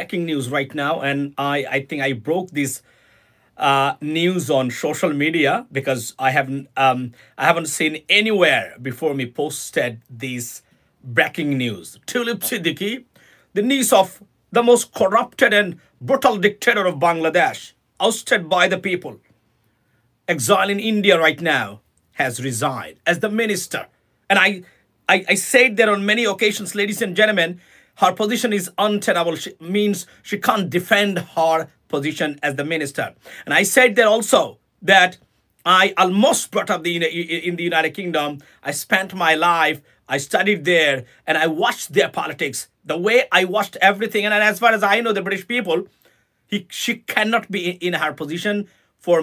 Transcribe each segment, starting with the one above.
breaking news right now, and I think I broke this news on social media because I haven't seen anywhere before me posted this breaking news. Tulip Siddiqui, the niece of the most corrupted and brutal dictator of Bangladesh, ousted by the people, exiled in India right now, has resigned as the minister. And I said that on many occasions, ladies and gentlemen, her position is untenable. Means she can't defend her position as the minister. And I said that also that I almost brought up in the United Kingdom. I spent my life, I studied there, and I watched their politics. The way I watched everything, and as far as I know, the British people, she cannot be in her position for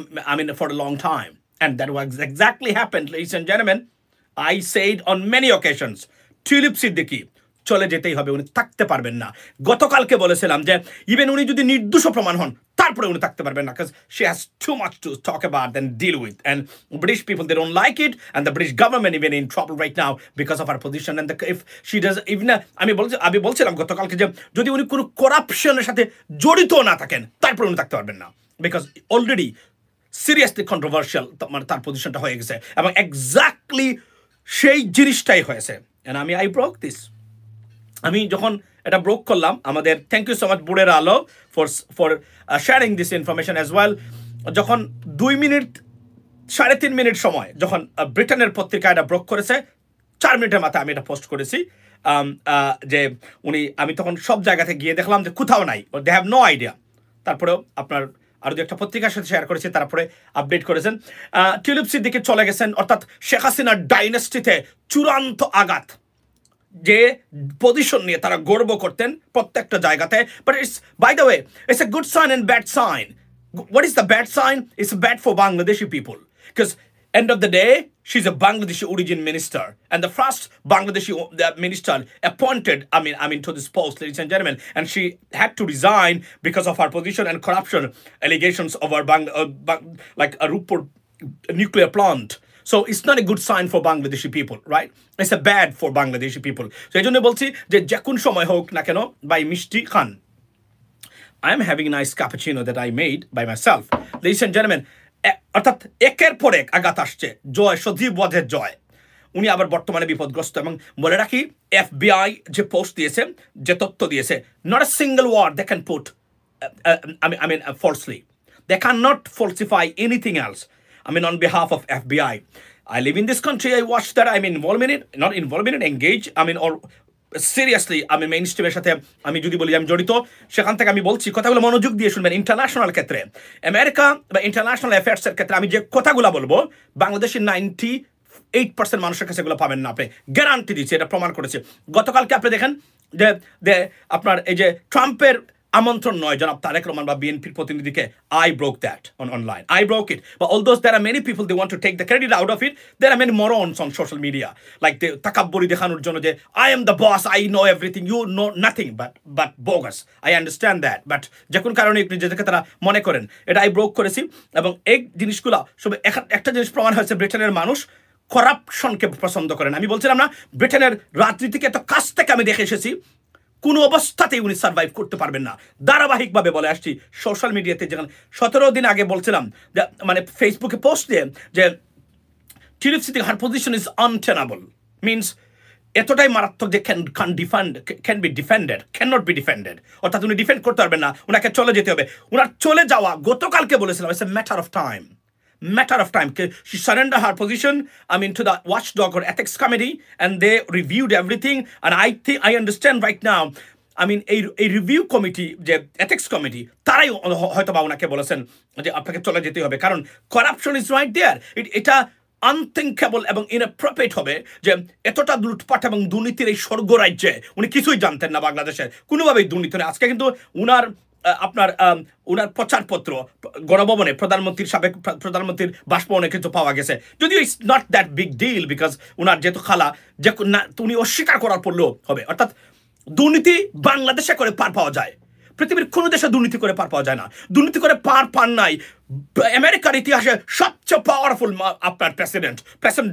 a long time. And that was exactly happened, ladies and gentlemen. I said on many occasions, Tulip Siddiqui চলে যেতেই হবে, উনি থাকতে পারবেন না। গতকালকে বলেছিলাম যে ইভেন উনি যদি নির্দোষ প্রমাণ হন তারপরে উনি থাকতে পারবেন না, because she has too much to talk about and deal with, and British people, they don't like it, and the British government even in trouble right now because of her position. And if she does even আমি বলছিলাম গতকালকে যে যদি উনি কোনো করাপশনের সাথে জড়িত না থাকেন তারপরে উনি থাকতে পারবেন না, because already seriously controversial তার পজিশনটা হয়ে গেছে এবং এক্স্যাক্টলি সেই জিনিসটাই হয়েছে। and I broke this. আমি যখন এটা ব্রোক করলাম, আমাদের থ্যাংক ইউ সো মাচ বুড়ের আলো for sharing this information as well. যখন 3.5 মিনিট সময় যখন ব্রিটেনের পত্রিকা এটা ব্রোক করেছে, 4 মিনিটের মাথায় আমি এটা পোস্ট করেছি যে আমি তখন সব জায়গাতে গিয়ে দেখলাম যে কোথাও নাই, দে হ্যাভ নো আইডিয়া। তারপরেও আপনার আরো দু একটা পত্রিকার সাথে শেয়ার করেছি, তারপরে আপডেট করেছেন। টিউলিপ সিদ্দিকী চলে গেছেন, অর্থাৎ শেখ হাসিনার ডাইনেস্টিতে চূড়ান্ত আঘাত। যে পজিশন নিয়ে তারা গর্ব করতেন প্রত্যেকটা জায়গাতে, but it's by the way it's a good sign and bad sign. What is the bad sign? It's bad for Bangladeshi people, because end of the day she's a Bangladeshi origin minister and the first Bangladeshi minister appointed to this post, ladies and gentlemen, and she had to resign because of her position and corruption allegations of her like a Rupur nuclear plant. So it's not a good sign for Bangladeshi people, right? It's a bad for Bangladeshi people. So এই জন্য বলছি যে যখন সময় হোক না কেন, by Mishti Khan, I'm having a nice cappuccino that I made by myself, ladies and gentlemen. অর্থাৎ একের পর এক আঘাত আসছে। জয় সজীব ওয়াজের জয়, উনি আবার বর্তমানে বিপদগ্রস্ত। এবং বলে রাখি, FBI যে পোস্ট দিয়েছে, যে তথ্য দিয়েছে, not a single word they can put falsely. They cannot falsify anything else. On behalf of FBI, I live in this country. I watch that. I'm involved in it, not involved in it, engage. Or seriously মেইন স্ট্রিমের সাথে আমি যদি বলি আমি জড়িত, সেখান থেকে আমি বলছি কথাগুলো মনোযোগ দিয়ে শুনবেন। ইন্টারন্যাশনাল ক্ষেত্রে, আমেরিকা বা ইন্টারন্যাশনাল অ্যাফেয়ার্সের ক্ষেত্রে আমি যে কথাগুলো বলবো, বাংলাদেশের 98% মানুষের কাছে এগুলো পাবেন না। আপনি গ্যারান্টি দিচ্ছি, এটা প্রমাণ করেছে। গতকালকে আপনি দেখেন যে আপনার এই যে ট্রাম্পের আমন্ত্রণ নয় জনাব তারেক রহমান বা বিএনপির প্রতিনিধিকে, I broke that online. I broke it. But although there are many people, they want to take the credit out of it, there are many morons on social media. Like the takabburi dekhanor jonno je I am the boss, I know everything, you know nothing, but bogus. I understand that. But যখন কারণে নিজেদেরকে তারা মনে করেন, এটা I broke করেছি। এবং এই জিনিসগুলো সব একটা জিনিস প্রমাণ হয়েছে, ব্রিটেনের মানুষ করাপশনকে পছন্দ করেন। আমি বলছিলাম না, ব্রিটেনের রাজনীতিকে এত কাছ থেকে আমি দেখে এসেছি, কোনো অবস্থাতেই উনি সার্ভাইভ করতে পারবেন না। ধারাবাহিকভাবে বলে আসছি সোশ্যাল মিডিয়াতে, যেখানে 17 দিন আগে বলছিলাম ফেসবুকে পোস্ট দিয়ে যে tulip Siddiqui her position is আনটেনেবল, means এতটাই মারাত্মক যে ক্যান বি ডিফেন্ডেড, অর্থাৎ উনি ডিফেন্ড করতে পারবেন না, ওনাকে চলে যেতে হবে। ওনার চলে যাওয়া গতকালকে বলেছিলাম, it's a matter of time. She surrendered her position to the watchdog or ethics committee, and they reviewed everything. And I think I understand right now, a review committee, যে ethics committee, তারাই হয়তো বা ওনাকে বলেছেন যে আপনাকে চলে যেতে হবে, কারণ করাপশন ইজ রাইট দেয়ার। এটা আনথিঙ্কেবল এবং ইনঅ্যাপ্রোপ্রিয়েট হবে যে এতটা লুটপাট এবং দুর্নীতির এই স্বর্গ রাজ্যে উনি কিছুই জানতেন না, বাংলাদেশের কোনোভাবেই দুর্নীতি নেই। আজকে কিন্তু উনার প্রচারপত্র গণভবনে সাবেক প্রধানমন্ত্রীর বাসভবনে কিন্তু পাওয়া গেছে, যদিও it's not that big deal, because উনার যেহেতু খালা, যে উনি অস্বীকার করার পড়লেও হবে। অর্থাৎ দুর্নীতি বাংলাদেশে করে পার পাওয়া যায়, পৃথিবীর কোনো দেশে দুর্নীতি করে পার পাওয়া যায় না। দুর্নীতি করে পান নাই আমেরিকার ইতিহাসে সবচেয়ে পাওয়ারফুল আপনার president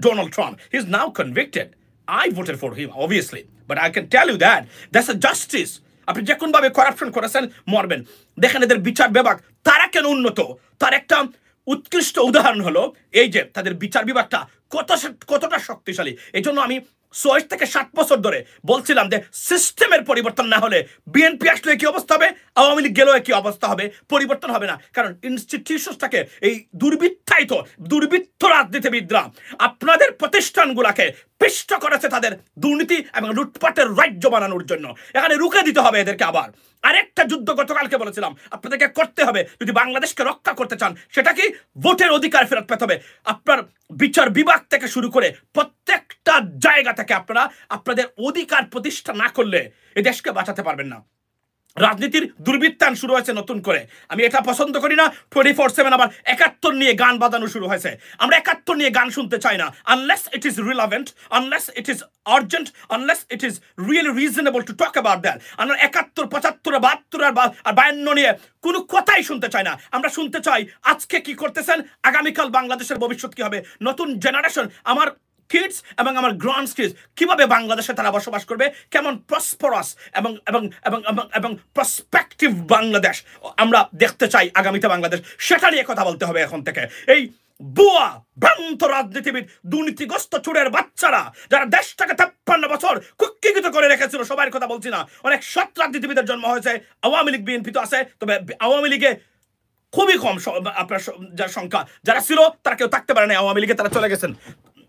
Donald Trump. He is now convicted. I voted for him, obviously, but I can tell you that that's a justice. আপনি যে কোনভাবে করাপশন করেছেন মরবেন। দেখেন এদের বিচার বিভাগ তারা কেন উন্নত, তার একটা উৎকৃষ্ট উদাহরণ হলো এই যে তাদের বিচার বিভাগটা কতটা শক্তিশালী। এই জন্য আমি ৬ থেকে ৭ বছর ধরে বলছিলাম যে সিস্টেমের পরিবর্তন না হলে বিএনপি আসলে কি অবস্থা হবে, আওয়ামী লীগ গেলেও কি অবস্থা হবে, পরিবর্তন হবে না। কারণ ইনস্টিটিউশনটাকে এই দুর্বৃত্ত রাজনীতিবিদরা আপনাদের প্রতিষ্ঠানগুলোকে পিষ্ট করেছে তাদের দুর্নীতি এবং লুটপাটের রাজ্য বানানোর জন্য। এখানে রুখে দিতে হবে এদেরকে। আবার আরেকটা যুদ্ধ গতকালকে বলেছিলাম আপনাদেরকে করতে হবে যদি বাংলাদেশকে রক্ষা করতে চান, সেটা কি ভোটের অধিকার ফেরত পেতে হবে। আপনার বিচার বিভাগ থেকে শুরু করে প্রত্যেকটা জায়গা থেকে আপনারা আপনাদের অধিকার প্রতিষ্ঠা না করলে এই দেশকে বাঁচাতে পারবেন না। রাজনীতির দুর্বৃত্তায়ন শুরু হয়েছে নতুন করে, আমি এটা পছন্দ করি না। 24/7 আবার ৭১ নিয়ে গান বাজানো শুরু হয়েছে। আমরা ৭১ নিয়ে গান শুনতে চাই না, unless it is relevant, unless it is urgent, unless it is really reasonable to talk about that. আমরা ৭১, ৭৫, ৭২ আর ৫২ নিয়ে কোনো কথাই শুনতে চাই না। আমরা শুনতে চাই আজকে কি করতেছেন, আগামীকাল বাংলাদেশের ভবিষ্যৎ কি হবে, নতুন জেনারেশন আমার কিডস এবং আমার গ্র্যান্ড কিডস কিভাবে বাংলাদেশে তারা বসবাস করবে, কেমন প্রসপারাস এবং এবং এবং এবং প্রসপেক্টিভ বাংলাদেশ আমরা দেখতে চাই আগামীতে বাংলাদেশ, সেটা নিয়ে কথা বলতে হবে এখন থেকে। এই বুয়া ভ্রান্ত রাজনীতিবিদ দুর্নীতিগ্রস্ত চোরের বাচ্চারা যারা দেশটাকে ৫৩ বছর কুক্ষিগত করে রেখেছিল, সবার কথা বলছি না, অনেক সৎ রাজনীতিবিদের জন্ম হয়েছে। আওয়ামী লীগ বিএনপি তো আছে, তবে আওয়ামী লীগে খুবই কম আপনার যার সংখ্যা, যারা ছিল তারা কেউ থাকতে পারে না আওয়ামী লীগে, তারা চলে গেছেন।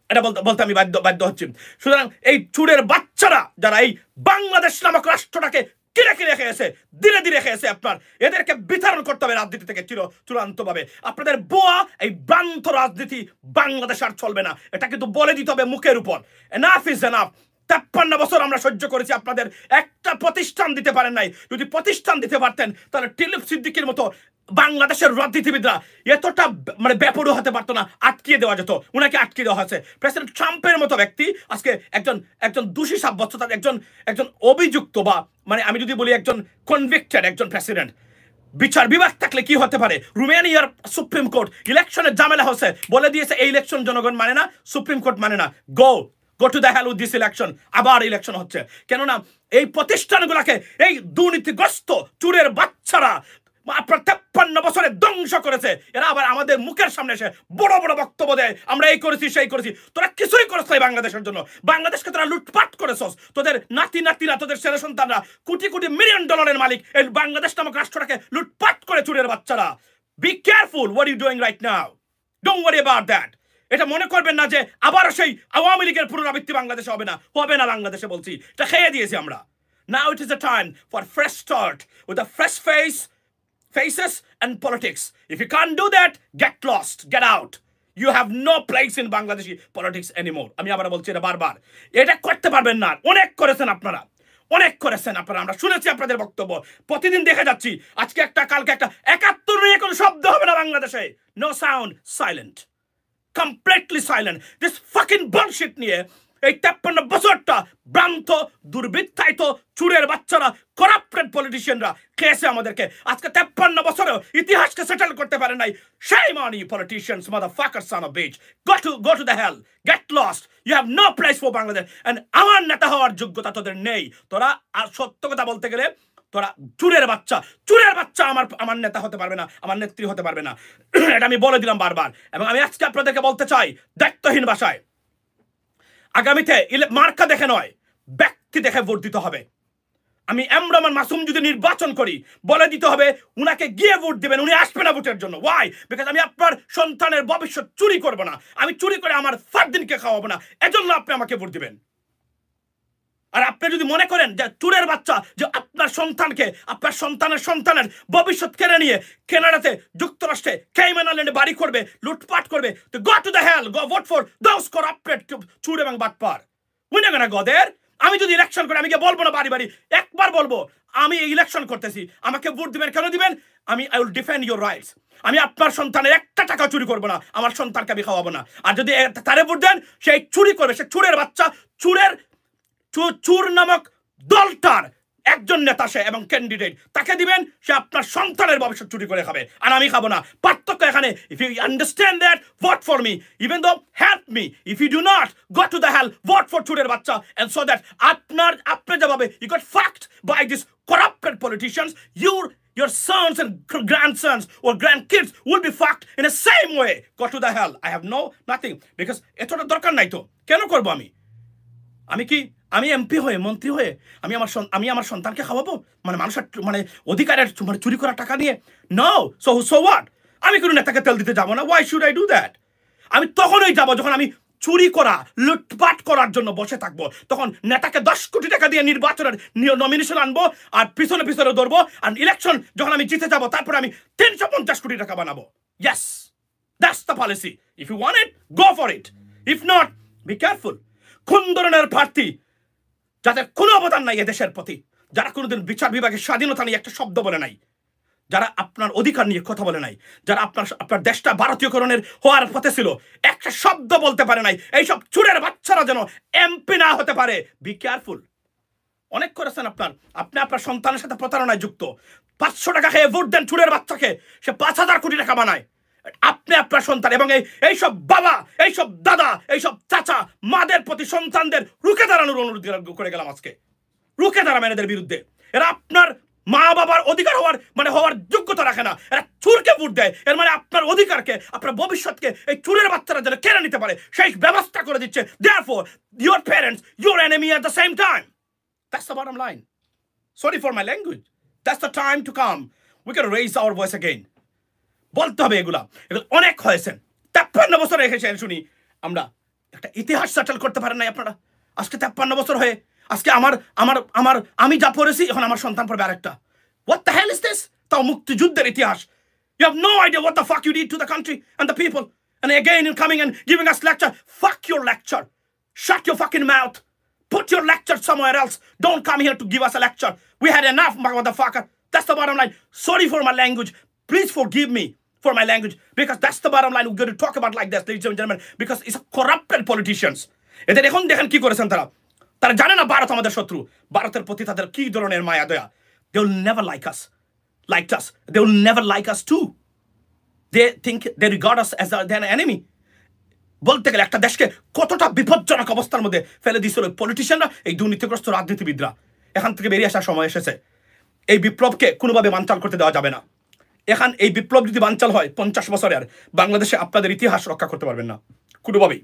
এটা বলতে আমি বাধ্য হচ্ছি। সুতরাং এই চুরের বাচ্চারা যারা এই বাংলাদেশ নামক রাষ্ট্রটাকে কিরে রেখে গেছে, ধীরে রেখে গেছে, আপনার এদেরকে বিতরণ করতে হবে রাজনীতি থেকে চূড়ান্তভাবে। আপনাদের বোয়া এই ভ্রান্ত রাজনীতি বাংলাদেশ আর চলবে না, এটা কিন্তু বলে দিতে হবে মুখের উপর। Enough is enough. ৫৩ বছর আমরা সহ্য করেছি, আপনাদের একটা প্রতিষ্ঠান দিতে পারেন নাই। যদি প্রতিষ্ঠান দিতে পারতেন তাহলে টিলিপ সিদ্দিকির মতো বাংলাদেশের রাজনীতিবিদরা এতটা মানে বেপরোয়া হতে পারতো না, আটকিয়ে দেওয়া যেত। উনাকে আটকিয়ে দেওয়া হয়েছে। প্রেসিডেন্ট ট্রাম্পের মতো ব্যক্তি আজকে একজন দোষী সাব্যস্ত, একজন অভিযুক্ত, বা মানে আমি যদি বলি একজন কনভিক্টেড একজন প্রেসিডেন্ট। বিচার বিভাগ থাকলে কি হতে পারে। রোমানিয়ার সুপ্রিম কোর্ট ইলেকশনের ঝামেলা হচ্ছে, বলে দিয়েছে এই ইলেকশন জনগণ মানে না, সুপ্রিম কোর্ট মানে না, go to the hell with this election. আবার ইলেকশন হচ্ছে, কেননা এই প্রতিষ্ঠানগুলোকে এই দুর্নীতিগ্রস্ত চুরের বাচ্চারা আপনার ৫৩ বছরে ধ্বংস করেছে। এরা আবার আমাদের মুখের সামনে এসে বড় বড় বক্তব্য দেয়, আমরা এই করেছি সেই করেছি। তোরা কিছুই করেছ বাংলাদেশের জন্য, বাংলাদেশকে তোরা লুটপাট করেছস। তোদের নাতিরা, তোদের ছেলে সন্তানরা কোটি মিলিয়ন ডলারের মালিক। এই বাংলাদেশ নামক রাষ্ট্রটাকে লুটপাট করে চুরের বাচ্চারা। Be careful what you doing right now, don't worry about that. এটা মনে করবেন না যে আবার সেই আওয়ামী লীগের পুনরাবৃত্তি বাংলাদেশে হবে না বাংলাদেশে, বলছি এটা খেয়ে দিয়েছি আমরা। Now it is a time for fresh start with a fresh faces and politics. If you can't do that, get lost, get out. You have no place in Bangladeshi politics anymore. আমি আবার বলছি এটা বারবার, এটা করতে পারবেন না। অনেক করেছেন আপনারা, আমরা শুনেছি আপনাদের বক্তব্য, প্রতিদিন দেখে যাচ্ছি। আজকে একটা, কালকে একটা, ৭১ নিয়ে কোনো শব্দ হবে না বাংলাদেশে। No sound, silent, completely silent. This fucking bullshit নিয়ে এই ৫৩ বছরটা ভ্রান্ত দুর্বৃত্তায়িত চুরের বাচ্চারা, করাপ্টেড পলিটিশিয়ানরা খেয়েছে আমাদেরকে। আজকে ৫৩ বছরেও ইতিহাসকে সেটেল করতে পারে নাই। Shame on you politicians, motherfuckers, son of a bitch. Go to the hell, get lost. You have no place for Bangladesh. And আমার নেতা হওয়ার যোগ্যতা তোদের নেই। তোরা আর সত্য কথা বলতে গেলে তোরা চুরের বাচ্চা আমার নেতা হতে পারবে না, আমার নেত্রী হতে পারবে না। এটা আমি বলে দিলাম বারবার। এবং আমি আজকে আপনাদেরকে বলতে চাই দায়িত্বহীন ভাষায়, আগামীতে মার্কা দেখে নয়, ব্যক্তি দেখে ভোট দিতে হবে। আমি এমরামান মাসুম যদি নির্বাচন করি, বলে দিতে হবে উনাকে গিয়ে ভোট দিবেন, উনি আসবে না ভোটের জন্য। ওয়াই? বিকজ আমি আপনার সন্তানের ভবিষ্যৎ চুরি করবো না, আমি চুরি করে আমার ফারদিনকে খাওয়াবো না, এজন্য আপনি আমাকে ভোট দিবেন। আর আপনি যদি মনে করেন যে চুরের বাচ্চা যে আপনার সন্তানের ভবিষ্যৎ কেড়ে নিয়ে কানাডাতে, যুক্তরাষ্ট্রে, কেইম্যান আইল্যান্ডে বাড়ি করবে, লুটপাট করবে, তো go to the hell, go vote for those corrupted চুর এবং বাটপার। উইনা গানা গদের। আমি যদি ইলেকশন করি, আমি বলবো না বাড়ি একবার বলবো আমি ইলেকশন করতেছি, আমাকে ভোট দিবেন। কেন দিবেন? I will defend your rights. আমি আপনার সন্তানের একটা টাকা চুরি করবো না, আমার সন্তানকে আমি খাওয়াবো না। আর যদি তারে ভোট দেন, সেই চুরি করবে, সে চুরের বাচ্চা, চুর নামক দলটার একজন নেতা সে এবং ক্যান্ডিডেট তাকে দিবেন, সে আপনার সন্তানের ভবিষ্যৎ চুরি করে খাবে, আর আমি খাবো না। পার্থক্য এখানে, if you understand that, vote for me, even though help me. If you do not, go to the hell, vote for চুরের বাচ্চা, এন্ড সো দ্যাট আপনি যেভাবে you got fucked by this corrupted politicians, your sons and grandsons or grandkids will be fucked in the same way. Go to the hell. I have nothing, because এতটা দরকার নাই তো, কেন করবো আমি MP হয়ে, মন্ত্রী হয়ে আমি আমার সন্তানকে খাওয়াবো, মানে মানুষের মানে অধিকারের মানে চুরি করা টাকা নিয়ে? নো। So what? আমি কোনো নেতাকে তেল দিতে যাবো না। Why should I do that? আমি তখনই যাবো যখন আমি চুরি করা, লুটপাট করার জন্য বসে থাকবো। তখন নেতাকে 10 কোটি টাকা দিয়ে নির্বাচনের নমিনেশন আনবো, আর পিছনে পিছনে ধরবো, আর ইলেকশন যখন আমি জিতে যাবো তারপরে আমি 350 কোটি টাকা বানাবো। Yes, that's the policy. If you want it, go for it. If not, be careful. কোন ধরনের প্রার্থী যাদের কোনো অবদান নাই এদেশের প্রতি, যারা কোনোদিন বিচার বিভাগের স্বাধীনতা নিয়ে একটা শব্দ বলে নাই, যারা আপনার অধিকার নিয়ে কথা বলে নাই, যারা আপনার দেশটা ভারতীয়করণের হওয়ার পথে ছিল, একটা শব্দ বলতে পারে নাই, এইসব চুরের বাচ্চারা যেন এমপি না হতে পারে। Be careful. অনেক করেছেন আপনি আপনার সন্তানের সাথে প্রতারণায় যুক্ত। 500 টাকা খেয়ে ভোট দেন চুরের বাচ্চাকে, সে 5000 কোটি টাকা বানায়। আপনি আপনার সন্তান এবং এইসব বাবা, এইসব দাদা, এইসব চাচা মাদের প্রতি সন্তানদের রুখে দাঁড়ানোর অনুরোধ করে গেলাম আজকে। রুখে দাঁড়াবেন এদের বিরুদ্ধে। এরা আপনার মা বাবার অধিকার হওয়ার যোগ্যতা রাখে না, এরা চুরকে ভোট দেয়। এর মানে আপনার অধিকারকে, আপনার ভবিষ্যৎকে এই চুরের বাচ্চারা যেন কেড়ে নিতে পারে সেই ব্যবস্থা করে দিচ্ছে। Therefore, your parents, your enemy at the same time. That's the bottom line. Sorry for my language. That's the time to come. We can raise our voice again. বলতে হবে এগুলো অনেক হয়েছেন। 53 বছর রেখেছেন শুনি আমরা, একটা ইতিহাস সেটেল করতে পারেন নাই আপনারা। আজকে 53 বছর হয়ে আজকে আমি যা পড়েছি এখন আমার সন্তান পড়বে আরেকটা। What the hell is this? তাও মুক্তিযুদ্ধের ইতিহাস। You have no idea what the fuck you did to the country and the people. And again you're coming and giving us lecture. Fuck your lecture. Shut your fucking mouth. Put your lecture somewhere else. Don't come here to give us a lecture. We had enough, motherfucker. That's the bottom line. Sorry for my language. Please forgive me for my language, because that's the bottom line. We're going to talk about like this, ladies and gentlemen, because it's a corrupted politicians. এদের এখন দেখেন কি করেছেন তারা জানে না ভারত আমাদের শত্রু। ভারতের প্রতি তাদের কি ধরনের মায়া দয়া। They will never like us. They will never like us too. They think they regard us as an enemy. বলতে গেলে একটা দেশকে কতটা বিপজ্জনক অবস্থার মধ্যে ফেলে দিয়েছিল পলিটিশিয়ানরা, এই দুর্নীতিগ্রস্ত রাজনীতিবিদরা। এখান থেকে বেরিয়ে আসার সময় এসেছে। এই বিপ্লবকে কোনোভাবে বানচাল করতে দেওয়া যাবে না। এখন এই বিপ্লব যদি বানচাল হয় 50 বছরে, আর বাংলাদেশে আপনাদের ইতিহাস রক্ষা করতে পারবেন না কোনোভাবেই,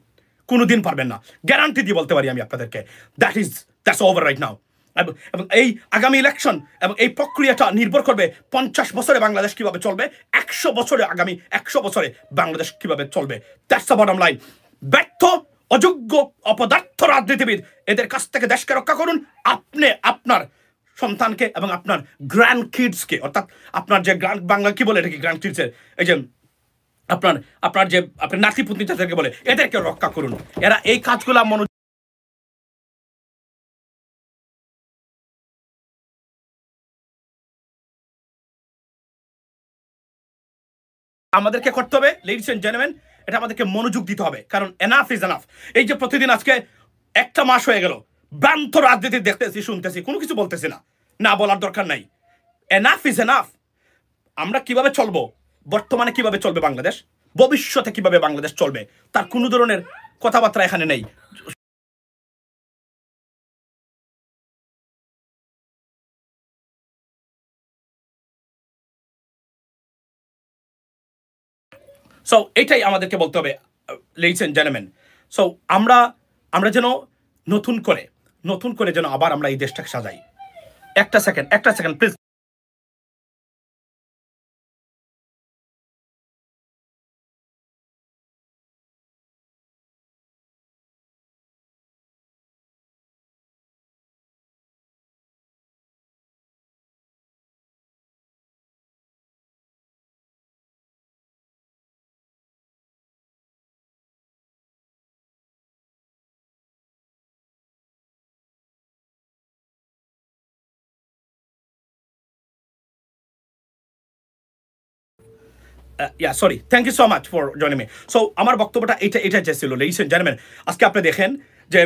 কোনোদিন পারবেন না। গ্যারান্টি দিয়ে বলতে পারি আমি আপনাদেরকে। That's over right now. এবং এই আগামী ইলেকশন এবং এই প্রক্রিয়াটা নির্ভর করবে 50 বছরে বাংলাদেশ কিভাবে চলবে, 100 বছরে, আগামী 100 বছরে বাংলাদেশ কিভাবে চলবে। That's the bottom line. ব্যর্থ, অযোগ্য, অপদার্থ রাজনীতিবিদ, এদের কাছ থেকে দেশকে রক্ষা করুন। আপনি আপনার সন্তানকে এবং আপনার গ্র্যান্ড কিডসকে, অর্থাৎ আপনার যে বাংলা কি বলে এটাকে গ্র্যান্ড কিডসের, এই যে আপনার যে আপনার নাতি পুতনি যাদেরকে বলে, এদেরকে রক্ষা করুন। এরা এই কাজগুলো আমাদেরকে করতে হবে। লেডিস এন্ড জেন্টলম্যান, এটা আমাদেরকে মনোযোগ দিতে হবে, কারণ এনাফ ইজ এনাফ। এই যে প্রতিদিন আজকে একটা মাস হয়ে গেল ভ্রান্ত রাজনীতি দেখতেছি, শুনতেছি, কোনো কিছু বলতেছি না, না বলার দরকার নাই। Enough is enough. আমরা কিভাবে চলবো, বর্তমানে কিভাবে চলবে বাংলাদেশ, ভবিষ্যতে কিভাবে বাংলাদেশ চলবে, তার কোনো ধরনের কথাবার্তা এখানে নেই। সো এটাই আমাদেরকে বলতে হবে, লেডিস এন্ড জেন্টলম্যান। সো আমরা যেন নতুন করে যেন আবার আমরা এই দেশটাকে সাজাই। একটা second please. Sorry, thank you so much for joining me. So আমার বক্তব্যটা এটা ছিল, লেডিস এন্ড জেন্টলম্যান। আজকে আপনি দেখেন যে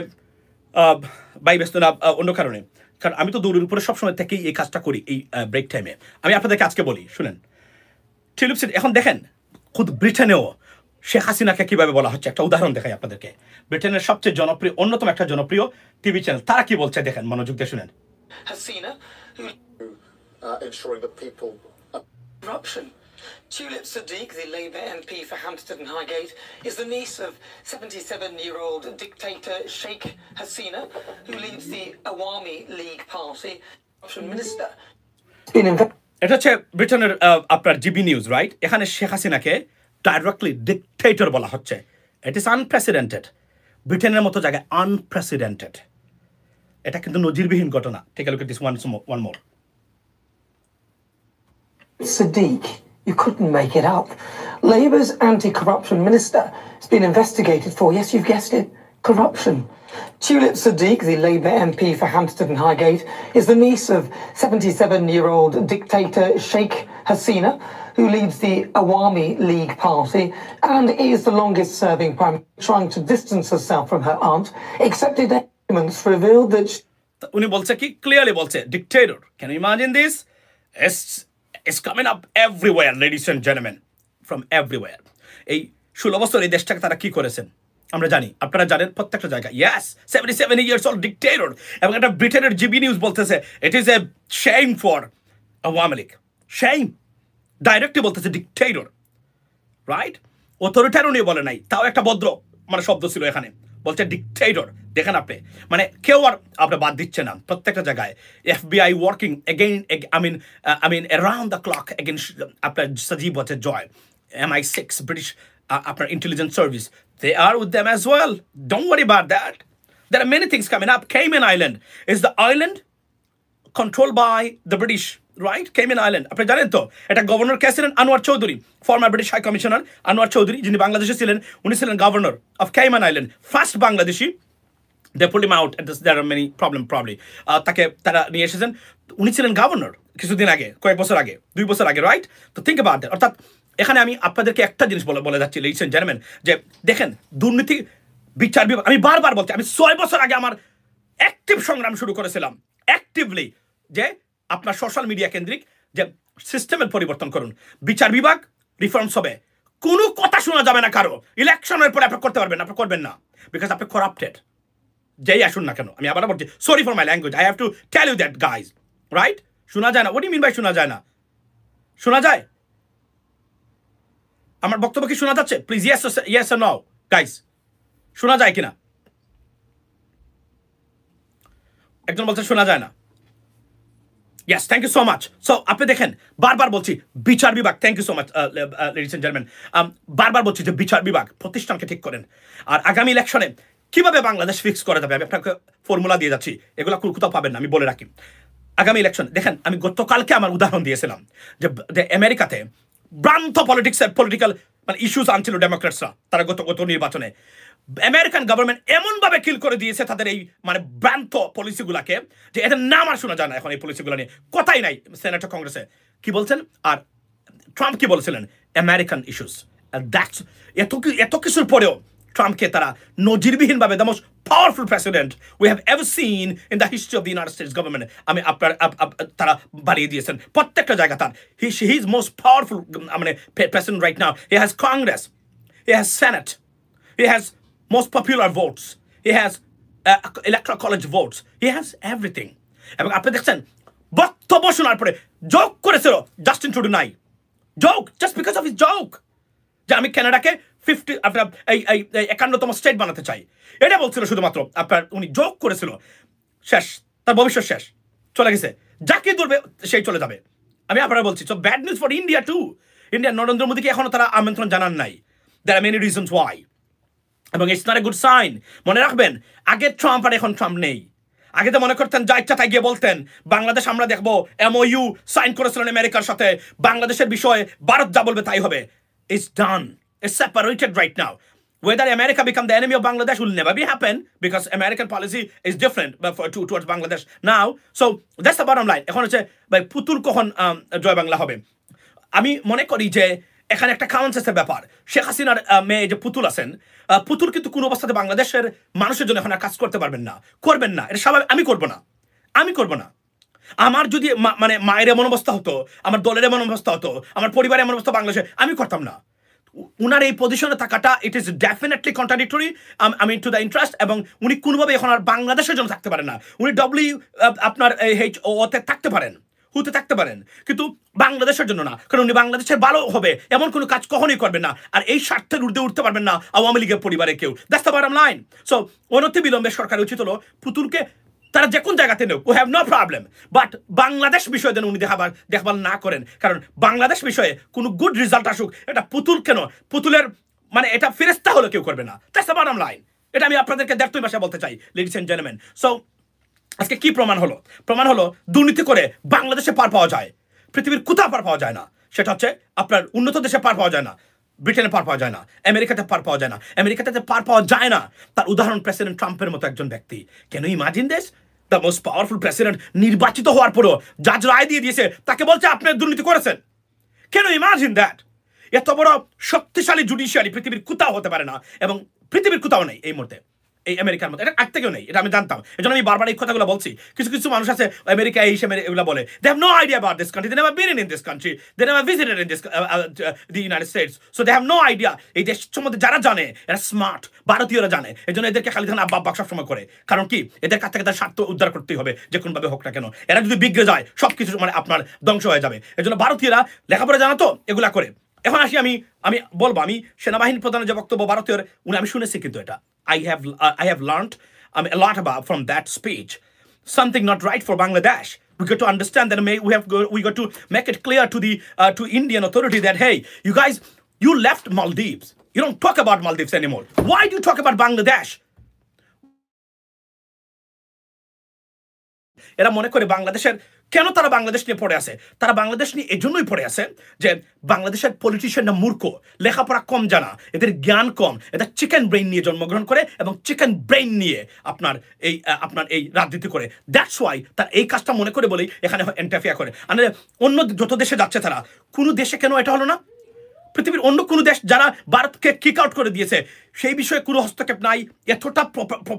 ভাই ব্যস্ত না অন্য কারণে, কারণ আমি তো দৌড়ের উপরে সবসময় থেকেই এই কাজটা করি এই ব্রেক টাইমে। আমি আপনাদেরকে আজকে বলি, শুনেন। টিউলিপ সিটি এখন দেখেন, খুদ ব্রিটেনেও শেখ হাসিনাকে কিভাবে বলা হচ্ছে। একটা উদাহরণ দেখাই আপনাদেরকে। ব্রিটেনের সবচেয়ে জনপ্রিয়, অন্যতম একটা জনপ্রিয় টিভি চ্যানেল, তারা কি বলছে দেখেন, মনোযোগ দিয়ে শুনেন। Hasina, who ensuring that people corruption. Tulip Sadiq, the Labour MP for Hampstead and Highgate, is the niece of 77-year-old dictator Sheikh Hasina, who leads the Awami League Party. Corruption Minister. এটা হচ্ছে ব্রিটেনের আপনার GB news, right? এখানে শেখ হাসিনাকে directly dictator বলা হচ্ছে। It is unprecedented. ব্রিটেনের মতো জায়গায় আনপ্রেসিডেন্টেড। এটা কিন্তু নজিরবিহীন ঘটনা। Take a look at this one more. Sadiq, you couldn't make it up. Labour's anti-corruption minister has been investigated for, yes, you've guessed it, corruption. Tulip Sadiq, the Labour MP for Hampstead and Highgate, is the niece of 77-year-old dictator Sheikh Hasina, who leads the Awami League Party and is the longest-serving prime minister, trying to distance herself from her aunt, accepted documents revealed that উনি বলছে কি, clearly বলছে dictator. Can you imagine this? It's coming up everywhere, ladies and gentlemen, from everywhere. এই 16 বছর এই দেশটাকে তারা কি করেছেন আমরা জানি, আপনারা জানেন প্রত্যেকটা জায়গায়। Yes, 77 years old dictator। এবং একটা ব্রিটেনের জিবি নিউজ বলতেছে it is a shame for Awami League. Shame, directly বলতেছে ডিক্টেটর, রাইট? অথরিটারও নিয়ে বলে নাই, তাও একটা ভদ্র মানে শব্দ ছিল এখানে, বলছে ডিক্টেটর। দেখেন আপনি, মানে কেউ আর আপনি বাদ দিচ্ছে না। প্রত্যেকটা জায়গায় FBI working again, I mean around the clock against আপনার সজীব হচ্ছে জয়, MI6 ব্রিটিশ আপনার intelligence service, they are with them as well. Don't worry about that. There are many things coming up. Cayman Island is the island controlled by the British, right? Cayman Island, আপনি জানেন তো? এটা governor কে ছিলেন? Anwar Chowdhury, former British high commissioner Anwar Chowdhury, যিনি বাংলাদেশে ছিলেন, উনি ছিলেন governor of Cayman Island, first Bangladeshi. They pulled him out and there are many problem probably. তাকে তারা নিয়ে এসেছেন, উনি ছিলেন গভর্নর কিছুদিন আগে, কয়েক বছর আগে, 2 বছর আগে, রাইট? তো থিঙ্ক অ্যাবাউট দ্যাট। অর্থাৎ এখানে আমি আপনাদেরকে একটা জিনিস বলে যাচ্ছি, লেডিস এন্ড জেন্টলম্যান, যে দেখেন দুর্নীতি বিচার বিভাগ, আমি বারবার বলছি, আমি 6 বছর আগে আমার অ্যাক্টিভ সংগ্রাম শুরু করেছিলাম, অ্যাক্টিভলি, যে আপনার সোশ্যাল মিডিয়া কেন্দ্রিক যে সিস্টেমের পরিবর্তন করুন, বিচার বিভাগ রিফর্মস হবে, কোনো কথা শোনা যাবে না কারো। ইলেকশনের পরে আপনি করতে পারবেন না, আপনি করবেন না, বিকজ আপনি করাপ্টেড। যেই আসুন না কেন, আমি আবার বলছি, sorry for my language, I have to tell you that guys, right? শোনা যায় না? What do you mean by শোনা যায় না? শোনা যায়? আমার বক্তব্য কি শোনা যাচ্ছে? Please yes or no guys, শোনা যায় কিনা? একজন বলছে শোনা যায় না। Yes, thank you so much. So আপনি দেখেন, বারবার বলছি বিচার বিভাগ, thank you so much ladies and gentleman, বারবার বলছি যে বিচার বিভাগ প্রতিষ্ঠানকে ঠিক করেন। আর আগামী ইলেকশনে কিভাবে বাংলাদেশ ফিক্স করা যাবে, আমি আপনাকে ফর্মুলা দিয়ে যাচ্ছি, এগুলো কোথাও পাবেন না, আমি বলে রাখি। আগামী ইলেকশন দেখেন, আমি গতকালকে আমার উদাহরণ দিয়েছিলাম যে আমেরিকাতে ভ্রান্ত পলিটিক্যাল মানে ইস্যুস আনছিল ডেমোক্রেটসরা, তারা গত নির্বাচনে আমেরিকান গভর্নমেন্ট এমনভাবে কিল করে দিয়েছে তাদের এই মানে ভ্রান্ত পলিসিগুলাকে, যে এদের নাম আর শোনা যায় না এখন এই পলিসিগুলো নিয়ে, কথাই নাই সেনেটর কংগ্রেসে। কি বলছেন? আর ট্রাম্প কি বলছিলেন? American issues. দ্যাটস এত কিছুর পরেও ট্রাম্পকে তারা নজিরবিহীনভাবে the most powerful president we have ever seen in the history of the United States government আমি তারা বাড়িয়ে দিয়েছেন প্রত্যেকটা জায়গা। তার হি ইজ মোস্ট পাওয়ারফুল মানে president right now. He has Congress, he has Senate, he has most popular votes, he has electoral college votes, he has everything. এবং আপনি দেখছেন বক্তব্য শোনার পরে জোক করেছিল জাস্টিন ট্রুডো নাই, joke, just because of his joke, যে আমি কানাডাকে 50 আপনার এই 51তম স্টেট বানাতে চাই, এটা বলছিল শুধুমাত্র। আপনার উনি জোক করেছিল, শেষ, তার ভবিষ্যৎ শেষ, চলে গেছে, যাকে ধরবে সেই চলে যাবে। আমি আপনারা বলছি, so bad news for India too. India Narendra মোদীকে এখনো তারা আমন্ত্রণ জানান নাই, there are many reasons why, এবং it's not a good sign. মনে রাখবেন, আগে ট্রাম্প আর এখন ট্রাম্প নেই। আগে তো মনে করতেন যা ইচ্ছা তাই গিয়ে বলতেন, বাংলাদেশ আমরা দেখবো, MOU সাইন করেছিলেন আমেরিকার সাথে, বাংলাদেশের বিষয়ে ভারত যা বলবে তাই হবে। It's done. It's separated right now. Whether America become the enemy of Bangladesh will never be happen because American policy is different towards Bangladesh now. So that's the bottom line. এখন হচ্ছে ভাই পুতুল কখন জয় বাংলা হবে? আমি মনে করি যে এখানে একটা কনসেন্সাসের ব্যাপার। শেখ হাসিনার মেয়ে যে পুতুল আছেন, পুতুল কিন্তু কোনো অবস্থাতে বাংলাদেশের মানুষের জন্য এখন আর কাজ করতে পারবেন না, করবেন না, এটা স্বাভাবিক। আমি করবো না, আমি করব না। আমার যদি মানে মায়ের এমন অবস্থা হতো, আমার দলের এমন অবস্থা হতো, আমার পরিবারের এমন অবস্থা বাংলাদেশে, আমি করতাম না। উনার এই পজিশনে থাকাটা ইট ইজ ডেফিনেটলি কন্ট্রাডিক্টরি আমি টু দ্য ইন্টারেস্ট, এবং উনি কোনোভাবে এখন আর বাংলাদেশের জন্য থাকতে পারেন না। উনি আপনার ওতে থাকতে পারেন, হতে থাকতে পারেন, কিন্তু বাংলাদেশের জন্য না, কারণ উনি বাংলাদেশের ভালো হবে এমন কোনো কাজ কখনোই করবেন না, আর এই স্বার্থের ঊর্ধ্বে উঠতে পারবেন না আওয়ামী লীগের পরিবারে কেউ। That's the bottom line. So অনতি বিলম্বে সরকার উচিত হলো পুতুলকে তারা যে কোন জায়গাতে নেও, we have no problem, but Bangladesh বিষয়ে যেন উনি দেখভাল না করেন, কারণ বাংলাদেশ বিষয়ে কোনো গুড রেজাল্ট আসুক, এটা পুতুল কেন, পুতুলের মানে এটা ফেরেস্তা হলো কেউ করবে না। That's the bottom line. এটা আমি আপনাদেরকে দেড় ভাষায় বলতে চাই, লেডিস এন্ড জেন্টলম্যান। সো আজকে কি প্রমাণ হলো? প্রমাণ হলো দুর্নীতি করে বাংলাদেশে পার পাওয়া যায়, পৃথিবীর কোথাও পার পাওয়া যায় না। সেটা হচ্ছে আপনার উন্নত দেশে পার পাওয়া যায় না, ব্রিটেনে পার পাওয়া যায় না, আমেরিকাতে পার পাওয়া যায় না। আমেরিকাতে পার পাওয়া যায় না, তার উদাহরণ প্রেসিডেন্ট ট্রাম্পের মতো একজন ব্যক্তি। কেন imagine this, the most powerful president, নির্বাচিত হওয়ার পরও জাজ রায় দিয়ে দিয়েছে, তাকে বলছে আপনি দুর্নীতি করেছেন। কেন ইমাজিন দ্যাট? এত বড় শক্তিশালী জুডিশিয়ারি পৃথিবীর কোথাও হতে পারে না, এবং পৃথিবীর কোথাও নেই এই মুহূর্তে, এই আমেরিকার মতো। এটা আগ থেকেও নেই, এটা আমি জানতাম, এই জন্য আমি বারবার এই কথাগুলো বলছি। কিছু কিছু মানুষ আছে আমেরিকা এই এগুলো বলে, they have no idea about this country, they never been in this country, they never visited in this the United States, so they have no idea. এই দেশ সম্বন্ধে যারা জানে এরা স্মার্ট, ভারতীয়রা জানে, এই জন্য এদেরকে খালি ধান আব্বা সবসময় করে। কারণ কি, এদের কাছ থেকে তার স্বার্থ উদ্ধার করতেই হবে যে কোনভাবে হোক না কেন। এরা যদি বিগড়ে যায় সবকিছু মানে আপনার ধ্বংস হয়ে যাবে। এই জন্য ভারতীয়রা লেখাপড়া জানো তো এগুলা করে। এখন আসি আমি বলবো, আমি সেনাবাহিনী প্রধানের যে বক্তব্য ভারতীয় উনি, আমি শুনেছি, কিন্তু এটা I have learned a lot about from that speech. Something not right for Bangladesh. We got to understand that we got to make it clear to the to Indian authority that hey, you guys, you left Maldives. You don't talk about Maldives anymore. Why do you talk about Bangladesh? এরা মনে করে বাংলাদেশের কেন তারা বাংলাদেশ নিয়ে পড়ে আছে, তারা বাংলাদেশ নিয়ে এজন্যই পড়ে আছে যে বাংলাদেশের পলিটিশিয়ানরা মূর্খ, লেখাপড়া কম জানা, এদের জ্ঞান কম, এদের চিকেন ব্রেইন নিয়ে জন্মগ্রহণ করে এবং চিকেন ব্রেইন নিয়ে আপনার এই রাজনীতি করে। দ্যাটস ওয়াই তার এই কাজটা মনে করে বলেই এখানে ইন্টারফেয়ার করে। আর অন্য যত দেশে যাচ্ছে তারা, কোনো দেশে কেন এটা হলো না? পৃথিবীর অন্য কোনো দেশ যারা ভারতকে কিক আউট করে দিয়েছে সেই বিষয়ে কোনো হস্তক্ষেপ নাই, এতটা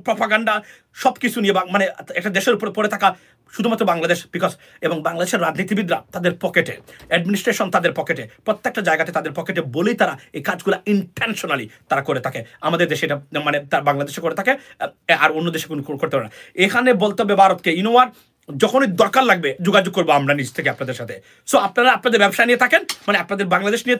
প্রপাগান্ডা সব কিছু নিয়ে মানে একটা দেশের উপরে পড়ে থাকা শুধুমাত্র বাংলাদেশ। বিকজ এবং বাংলাদেশের রাজনীতিবিদরা তাদের পকেটে, অ্যাডমিনিস্ট্রেশন তাদের পকেটে, প্রত্যেকটা জায়গাতে তাদের পকেটে বলেই তারা এই কাজগুলো ইন্টেনশনালি তারা করে থাকে। আমাদের দেশে এটা মানে তার বাংলাদেশে করে থাকে, আর অন্য দেশে কোনো করতে পারে না। এখানে বলতে হবে ভারতকে, ইউনোয়ার যখনই দরকার লাগবে যোগাযোগ করবো আমরা নিজ থেকে আপনাদের সাথে। সো আপনারা আপনাদের ব্যবসা নিয়ে থাকেন, মানে আপনাদের বাংলাদেশ নিয়ে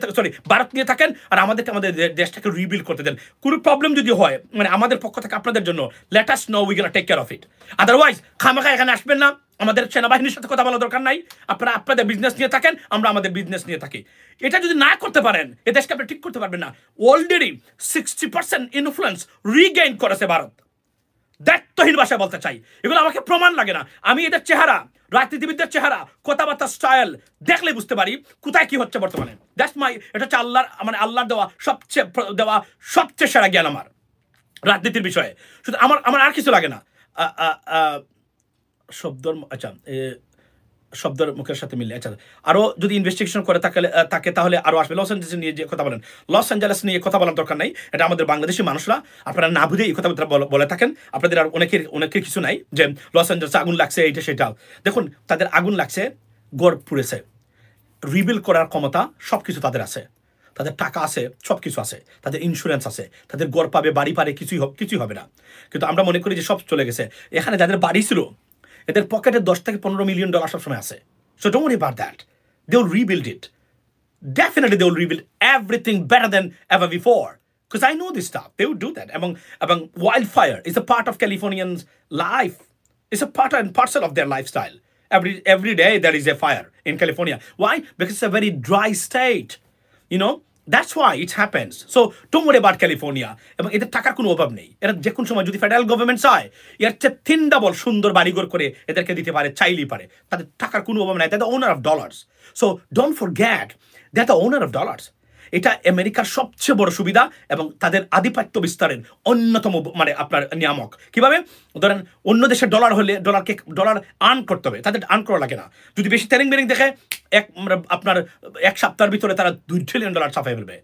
ভারত নিয়ে থাকেন, আর আমাদেরকে আমাদের দেশটাকে রিবিল্ড করতে দেন। কোনো প্রবলেম যদি হয় মানে আমাদের পক্ষ থেকে আপনাদের জন্য let us know, we gonna take care of it. Otherwise খামাখা এখানে আসবেন না, আমাদের সেনাবাহিনীর সাথে কথা বলা দরকার নাই। আপনারা আপনাদের বিজনেস নিয়ে থাকেন, আমরা আমাদের বিজনেস নিয়ে থাকি। এটা যদি না করতে পারেন এ দেশকে আপনি ঠিক করতে পারবেন না। অলরেডি 60% ইনফ্লুয়েন্স রিগেইন করেছে ভারত। দায়িত্বহীন ভাষায় বলতে চাই, এগুলো আমাকে প্রমাণ লাগে না। আমি এদের চেহারা, রাজনীতিবিদদের চেহারা, কথাবার্তা স্টাইল দেখলে বুঝতে পারি কোথায় কি হচ্ছে বর্তমানে। দ্যাটস মাই, এটা হচ্ছে আল্লাহর মানে আল্লাহর দেওয়া সবচেয়ে সেরা জ্ঞান আমার রাজনীতির বিষয়ে। শুধু আমার আর কিছু লাগে না। শব্দের মুখের সাথে মিলে। আচ্ছা, আরও যদি ইনভেস্টিগেশন করে তাকে তাহলে আরও আসবে। লস অ্যাঞ্জেলেস নিয়ে যে কথা বলেন, লস অ্যাঞ্জেলেস নিয়ে কথা বলার দরকার নাই, এটা আমাদের বাংলাদেশি মানুষরা আপনারা না বুঝে এই কথাবার্তা বলে থাকেন। আপনাদের আর অনেকের কিছু নাই যে লস অ্যাঞ্জেলেসে আগুন লাগছে এইটা সেটাও। দেখুন, তাদের আগুন লাগছে, গড় পুড়েছে, রিবিল করার ক্ষমতা সব কিছু তাদের আছে, তাদের টাকা আছে, সব কিছু আছে, তাদের ইন্স্যুরেন্স আছে, তাদের গড় পাবে, বাড়ি পারে, কিছুই হবে না। কিন্তু আমরা মনে করি যে সব চলে গেছে। এখানে যাদের বাড়ি ছিল এদের পকেটে $10 থেকে $15 মিলিয়ন সবসময় আছে। So don't worry about that. They'll rebuild it. Definitely they'll rebuild everything better than ever before. Because I know this stuff. They would do that. Among wildfire is a part of Californians' life. It's a part and parcel of their lifestyle. Every day there is a fire in California. Why? Because it's a very dry state. You know? That's why it happens. So don't worry about California. এবং এদের টাকার কোনো অভাব নেই। এরা যে কোনো সময় যদি ফেডারেল গভর্নমেন্ট চায় এর চেয়ে 3 ডাবল সুন্দর বাড়িঘর করে এদেরকে দিতে পারে, চাইলেই পারে। তাদের টাকার কোনো অভাব নাই। তাদের ওনার of dollars. So don't forget that the owner of dollars. এটা আমেরিকার সবচেয়ে বড় সুবিধা এবং তাদের আধিপত্য বিস্তারের অন্যতম মানে আপনার নিয়ামক। কিভাবে? ধরেন অন্য দেশের ডলার হলে ডলার আর্ন করতে হবে, তাদের আর্ন করা লাগে না। যদি বেশি ট্রেনিং দেখে আপনার 1 সপ্তাহের ভিতরে তারা $2 ট্রিলিয়ন ছাপাই ফেলবে।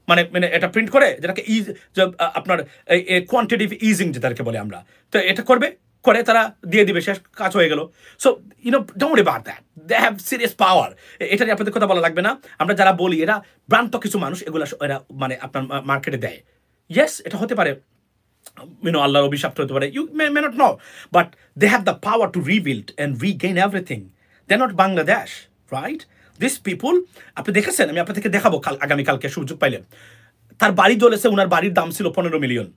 মানে এটা প্রিন্ট করে যেটাকে আপনার কোয়ান্টিটিভ ইজিং যেটাকে বলে আমরা, তো এটা করবে করে তারা দিয়ে দিবে, শেষ, কাজ হয়ে গেল। So don't worry about that, they have serious power. এটা নিয়ে আপনাদের কথা বলা লাগবে না। আমরা যারা বলি এরা ভ্রান্ত কিছু মানুষ, এগুলো এরা মানে আপনার মার্কেটে দেয়। ইয়েস, এটা হতে পারে, আল্লাহর অভিশাপ হতে পারে, you may not know, but they have the power to rebuild and regain everything. They not Bangladesh, right? This people, আপনি দেখেছেন, আমি আপনাদেরকে দেখাবো আগামীকালকে সুযোগ পাইলে। তার বাড়ি জ্বলেছে, ওনার বাড়ির দাম ছিল 15 million.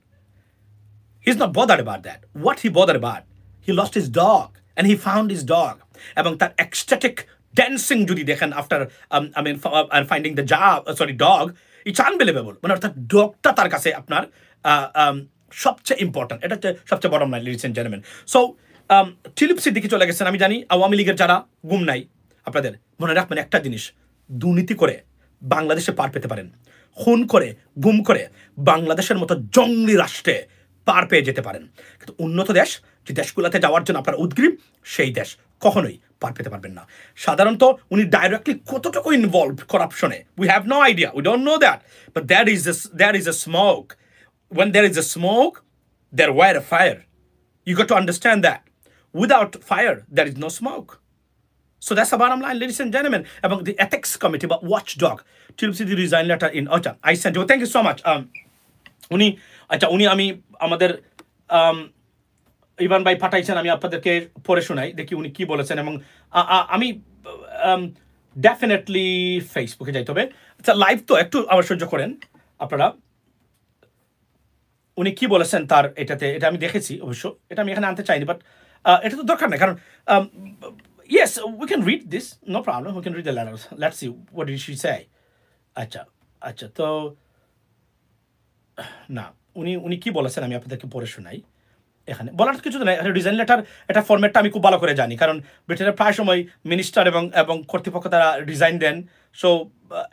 He's not bothered about that. What he bothered about? He lost his dog and he found his dog. এবং তার ecstatic dancing যদি দেখেন after finding the dog, it's unbelievable. মানে অর্থাৎ ডগটা তার কাছে আপনার সবচেয়ে ইম্পর্টেন্ট। এটা হচ্ছে সবচেয়ে বড় line, ladies and gentleman. So Tulip Siddiqui চলে গেছেন। আমি জানি আওয়ামী লীগের যারা গুম নাই, আপনাদের মনে রাখবেন একটা জিনিস, দুর্নীতি করে বাংলাদেশে পার পেতে পারেন, খুন করে গুম করে বাংলাদেশের মতো জঙ্গলি রাষ্ট্রে পার পেয়ে যেতে পারেন, কিন্তু উন্নত দেশ, যে দেশগুলোতে যাওয়ার জন্য আপনার উদ্গ্রীব, সেই দেশ কখনোই পার পেতে পারবেন না। সাধারণত উনি ডাইরেক্টলি কতটুকু ইনভলভ করাপশনে, we have no idea, we don't know that, but that is a smoke. When there is a smoke, there were a fire. You got to understand that. Without fire, there is no smoke. So that's the bottom line, ladies and gentlemen. About the ethics committee, about watchdog, Tulip Siddiqui resign letter in Ocha. I sent you. Thank you so much. উনি আমি আমাদের Ivan ভাই পাঠাইছেন, আমি আপনাদেরকে পড়ে শোনাই, দেখি উনি কি বলেছেন। এবং আমি ডেফিনেটলি ফেসবুকে যাইতে হবে। আচ্ছা, লাইভ তো একটু আমার সহ্য করেন আপনারা। উনি কি বলেছেন তার এটাতে, এটা আমি দেখেছি অবশ্য, এটা আমি এখানে আনতে চাইনি, বাট এটা তো দরকার নেই, কারণ yes, we can read this, no problem, we can read the letters. Let's see, what did she say? আচ্ছা, তো না, উনি কি বলেছেন আমি আপনাদেরকে পড়ে শোনাই। এখানে বলার কিছু তো নাই, ডিজাইন লেটার, এটা ফরম্যাটটা আমি খুব ভালো করে জানি, কারণ ব্রিটেনের প্রায় সময় মিনিস্টার এবং কর্তৃপক্ষ তারা ডিজাইন দেন। সো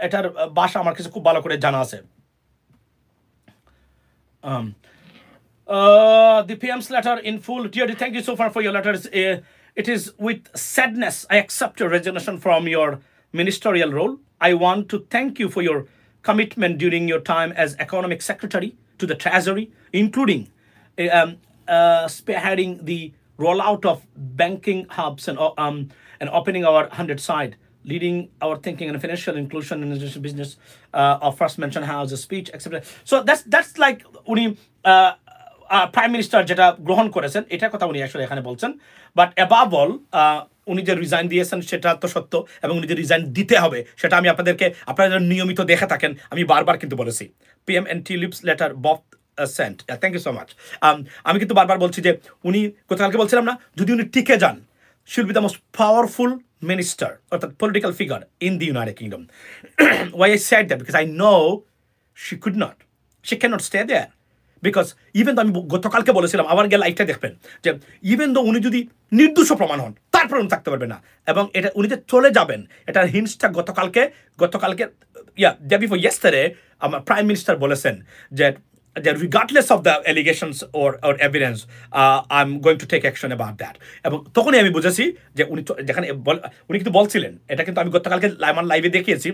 এটার ভাষা আমার কাছে খুব ভালো করে জানা আছে। The PM's letter in full. Dear, thank you so far for your letters. It is with sadness I accept your resignation from your ministerial role. I want to thank you for your commitment during your time as economic secretary to the treasury, including spearheading the rollout of banking hubs and opening our 100 side, leading our thinking and financial inclusion in the business of first mentioned house, speech, etc. So that's like উনি prime minister যেটা গ্রহণ করেছেন, এটার কথা উনি আসলে এখানে বলছেন। বাট অ্যাবাভ অল, উনি যে রিজাইন দিয়েছেন সেটা তো সত্য, এবং উনি যে রিজাইন দিতে হবে সেটা আমি আপনারা নিয়মিত দেখে থাকেন, আমি বারবার কিন্তু বলেছি। PM and Tulip's letter both sent. Thank you so much. আমি কিন্তু বারবার বলছি যে উনি, গতকালকে বলছিলাম না, যদি উনি টিকে যান, she will be the most powerful minister or the political figure in the United Kingdom. Why I said that? Because I know she cannot stay there. Because even তো আমি গতকালকে বলেছিলাম, আবার গিয়ে লাইভটা দেখবেন, যে ইভেন তো উনি যদি নির্দোষ প্রমাণ হন, তারপরে উনি থাকতে পারবেন না। এবং এটা উনি যে চলে যাবেন, এটার হিন্টসটা গতকালকে ডে বিফোর ইয়েস্টারডে আমার প্রাইম মিনিস্টার বলেছেন যে regardless of the allegations or evidence, I'm going to take action about that. এবং তখনই আমি বুঝেছি যে উনি যেখানে উনি কিন্তু বলছিলেন, এটা কিন্তু আমি গতকালকে আমার লাইভে দেখিয়েছি,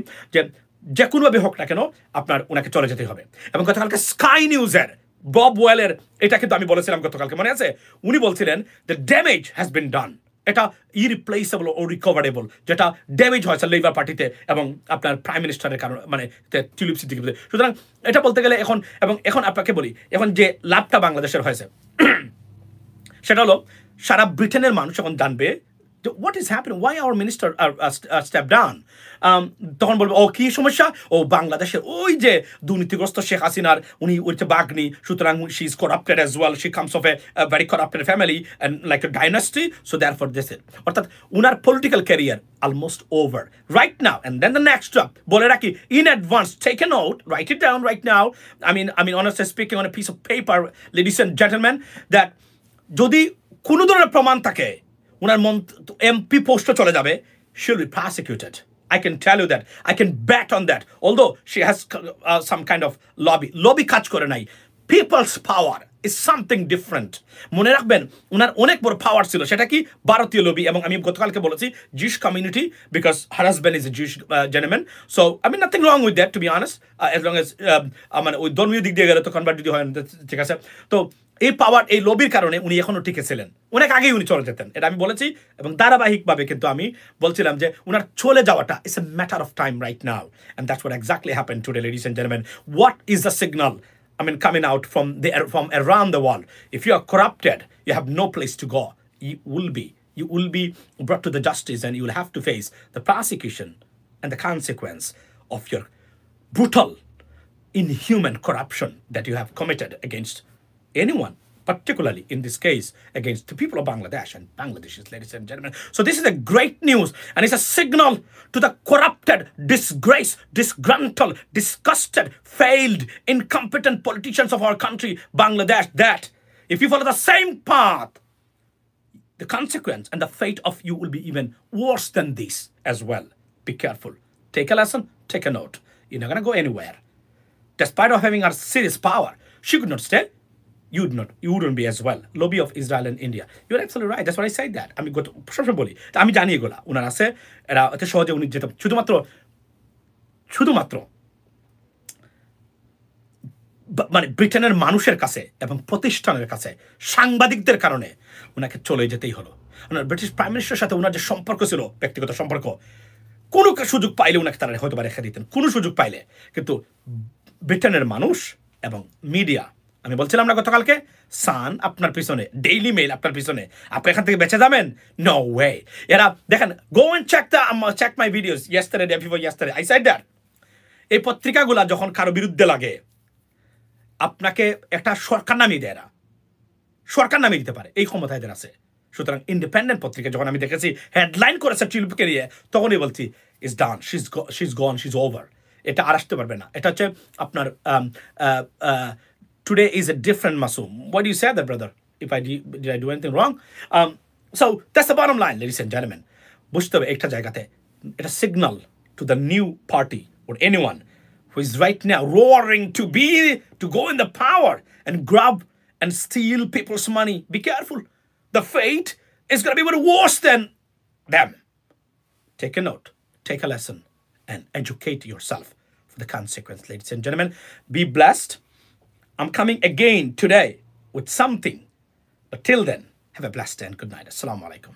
যে কোনোভাবে হোক না কেন আপনার ওনাকে চলে যেতে হবে। এবং গতকালকে স্কাই নিউজের বব ওয়েলের এটা কিন্তু আমি বলেছিলাম গতকালকে, মনে আছে? উনি বলছিলেন দ্য ড্যামেজ হ্যাজ বিন ডান, এটা ইরিপ্লেসেবল ও রিকভারেবল, যেটা ড্যামেজ হয়েছে লেবার পার্টিতে এবং আপনার প্রাইম মিনিস্টারের কারণে, মানে টিউলিপ সিদ্দিকী। সুতরাং এটা বলতে গেলে এখন আপনাকে বলি, এখন যে লাভটা বাংলাদেশের হয়েছে সেটা হলো সারা ব্রিটেনের মানুষ এখন জানবে what is happening, why our minister are stepped down. তখন বলবো, ও কি সমস্যা, ও বাংলাদেশের ওই যে দুর্নীতিগ্রস্ত শেখ হাসিনার উনি হচ্ছে বাগ্নি, সুতরাং she is corrupted as well, she comes of a very corrupted family and like a dynasty, so therefore this is, অর্থাৎ উনার political career almost over right now. And then the next step, বলে রাখি in advance, take a note, write it down right now. I mean honestly speaking, on a piece of paper, ladies and gentlemen, that যদি কোনো ধরনের প্রমাণ থাকে উনার MP পোস্টে চলে যাবে, she'll be prosecuted. I can tell you that. I can bet on that. Although she has some kind of lobby কাজ করে নাই, people's power is something different. মনে রাখবেন, উনার অনেক বড় পাওয়ার ছিল, সেটা কি ভারতীয় লবি। এবং আমি গতকালকে বলেছি Jewish community, because her husband is a Jewish gentleman. So I mean nothing wrong with that, to be honest, as long as মানে ওই ধর্মীয় দিক দিয়ে গেলে তো কনভার্ট যদি হয় ঠিক আছে। তো এই পাওয়ার, এই লবির কারণে উনি এখনো টিকে ছিলেন। অনেক আগেই উনি চলে যেতেন, এটা আমি বলেছি, এবং ধারাবাহিকভাবে কিন্তু আমি বলছিলাম যে উনার চলে যাওয়াটা it's a matter of time right now, and that's what exactly happen today, ladies and gentleman. What is the signal, I mean, coming out from around the world? If you are corrupted, you have no place to go. You will be brought to the justice, and you will have to face the prosecution and the consequence of your brutal, inhuman corruption that you have committed against anyone, particularly in this case against the people of Bangladesh and Bangladeshis, ladies and gentlemen. So this is a great news, and it's a signal to the corrupted, disgraced, disgruntled, disgusted, failed, incompetent politicians of our country, Bangladesh, that if you follow the same path, the consequence and the fate of you will be even worse than this as well. Be careful. Take a lesson, take a note. You're not going to go anywhere. Despite of having our serious power, she could not stay. You wouldn't be as well. Lobby of Israel and India. You're absolutely right. That's why I said that. আমি গত সবসময় বলি, আমি জানি এগুলা ওনার আছে, এরা এত সহজে উনি যেতে শুধুমাত্র মানে ব্রিটেনের মানুষের কাছে এবং প্রতিষ্ঠানের কাছে সাংবাদিকদের কারণে ওনাকে চলে যেতেই হলো। ওনার ব্রিটিশ প্রাইম মিনিস্টারের সাথে ওনার যে সম্পর্ক ছিল, ব্যক্তিগত সম্পর্ক, কোনো সুযোগ পাইলে ওনাকে তারা হয়তো রেখে দিতেন, কোনো সুযোগ পাইলে। কিন্তু ব্রিটেনের মানুষ এবং মিডিয়া, আমি বলছিলাম না গতকালকে, সান আপনার পিছনে, ডেইলি মেইল আপনার পিছনে, আপনি এখান থেকে বেঁচে যাবেন? No way. এরা দেখেন, go and check my videos yesterday, day before yesterday, I said that. এই পত্রিকাগুলা যখন কারো বিরুদ্ধে লাগে, আপনাকে একটা সরকার নামিয়ে দেয়, এরা সরকার নামিয়ে দিতে পারে, এই ক্ষমতা এদের আছে। সুতরাং ইন্ডিপেন্ডেন্ট পত্রিকা যখন আমি দেখেছি হেডলাইন করেছে টিউলিপকে নিয়ে, তখনই বলছি is done, she's gone, she's over, এটা আর আসতে পারবে না। এটা হচ্ছে আপনার today is a different Masoom. Why do you say that, brother? If did I do anything wrong? So that's the bottom line, ladies and gentlemen. বুঝতে হবে একটা জায়গাতে, এটা signal to the new party or anyone who is right now roaring to go in the power and grab and steal people's money. Be careful. The fate is going to be even worse than them. Take a note, take a lesson, and educate yourself for the consequence, ladies and gentlemen. Be blessed. I'm coming again today with something. But till then, have a blessed day and good night. Assalamu alaikum.